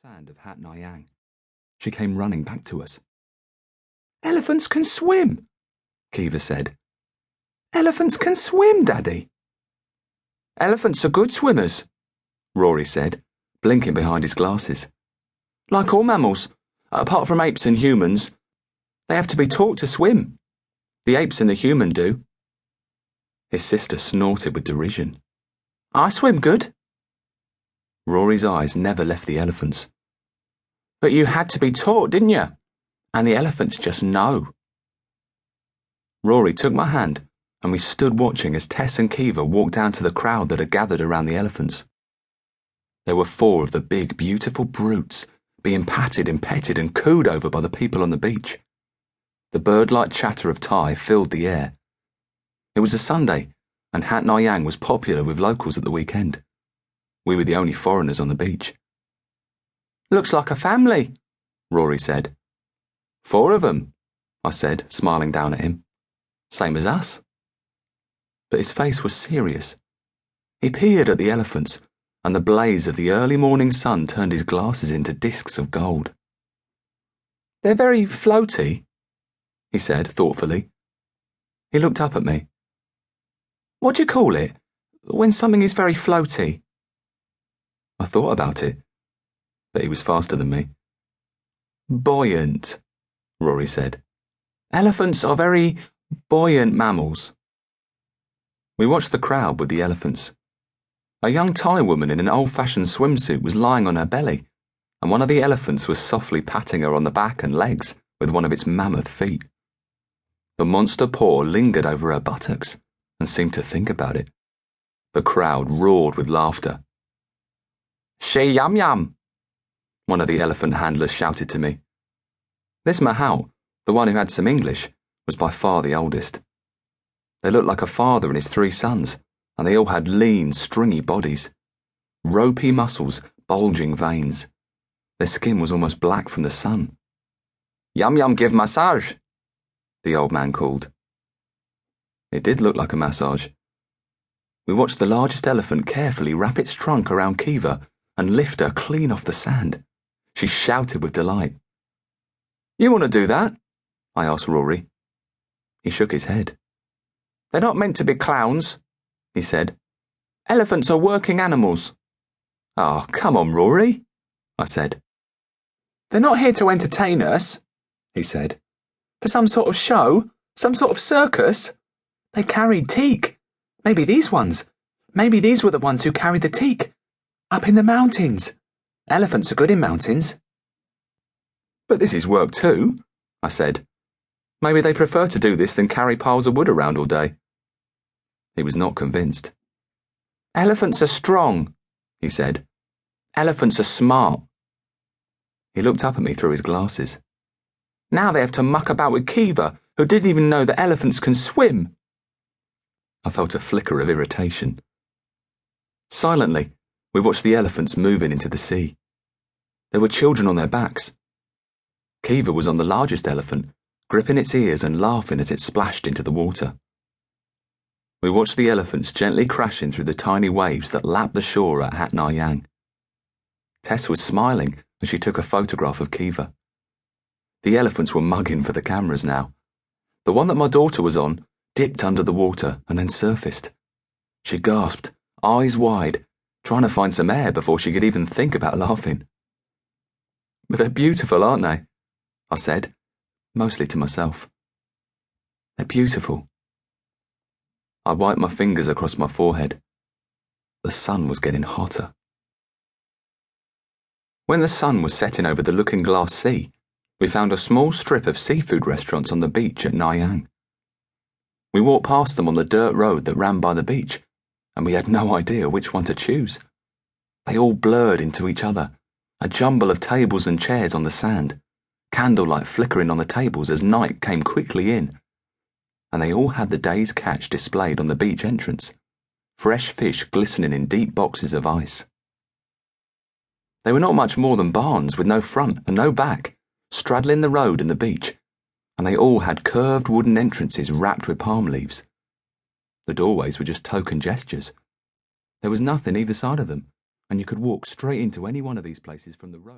sand of Hat Nyang. She came running back to us. "Elephants can swim," Kiva said. "Elephants can swim, Daddy." "Elephants are good swimmers," Rory said, blinking behind his glasses. "Like all mammals, apart from apes and humans, they have to be taught to swim. The apes and the human do." His sister snorted with derision. "I swim good." Rory's eyes never left the elephants. "But you had to be taught, didn't you? And the elephants just know." Rory took my hand, and we stood watching as Tess and Kiva walked down to the crowd that had gathered around the elephants. There were 4 of the big, beautiful brutes being patted and petted and cooed over by the people on the beach. The bird-like chatter of Thai filled the air. It was a Sunday, and Hat Nyang was popular with locals at the weekend. We were the only foreigners on the beach. "Looks like a family," Rory said. "4 of them," I said, smiling down at him. "Same as us." But his face was serious. He peered at the elephants, and the blaze of the early morning sun turned his glasses into discs of gold. "They're very floaty," he said thoughtfully. He looked up at me. "What do you call it, when something is very floaty?" I thought about it, but he was faster than me. "Buoyant," Rory said. "Elephants are very buoyant mammals." We watched the crowd with the elephants. A young Thai woman in an old-fashioned swimsuit was lying on her belly, and one of the elephants was softly patting her on the back and legs with one of its mammoth feet. The monster paw lingered over her buttocks and seemed to think about it. The crowd roared with laughter. "She yum yum," one of the elephant handlers shouted to me. This Mahout, the one who had some English, was by far the oldest. They looked like a father and his 3 sons, and they all had lean, stringy bodies. Ropey muscles, bulging veins. Their skin was almost black from the sun. "Yum yum give massage," the old man called. It did look like a massage. We watched the largest elephant carefully wrap its trunk around Kiva and lift her clean off the sand. She shouted with delight. "You want to do that?" I asked Rory. He shook his head. "They're not meant to be clowns," he said. "Elephants are working animals." "Oh, come on, Rory," I said. "They're not here to entertain us," he said. "For some sort of show, some sort of circus. They carried teak. Maybe these ones. Maybe these were the ones who carried the teak. Up in the mountains. Elephants are good in mountains." "But this is work too," I said. "Maybe they prefer to do this than carry piles of wood around all day." He was not convinced. "Elephants are strong," he said. "Elephants are smart." He looked up at me through his glasses. "Now they have to muck about with Kiva, who didn't even know that elephants can swim." I felt a flicker of irritation. Silently, we watched the elephants moving into the sea. There were children on their backs. Kiva was on the largest elephant, gripping its ears and laughing as it splashed into the water. We watched the elephants gently crashing through the tiny waves that lapped the shore at Hat Nyang. Tess was smiling as she took a photograph of Kiva. The elephants were mugging for the cameras now. The one that my daughter was on dipped under the water and then surfaced. She gasped, eyes wide, trying to find some air before she could even think about laughing. "But they're beautiful, aren't they?" I said, mostly to myself. "They're beautiful." I wiped my fingers across my forehead. The sun was getting hotter. When the sun was setting over the looking-glass sea, we found a small strip of seafood restaurants on the beach at Nyang. We walked past them on the dirt road that ran by the beach, and we had no idea which one to choose. They all blurred into each other, a jumble of tables and chairs on the sand, candlelight flickering on the tables as night came quickly in. And they all had the day's catch displayed on the beach entrance, fresh fish glistening in deep boxes of ice. They were not much more than barns with no front and no back, straddling the road and the beach, and they all had curved wooden entrances wrapped with palm leaves. The doorways were just token gestures. There was nothing either side of them, and you could walk straight into any one of these places from the road.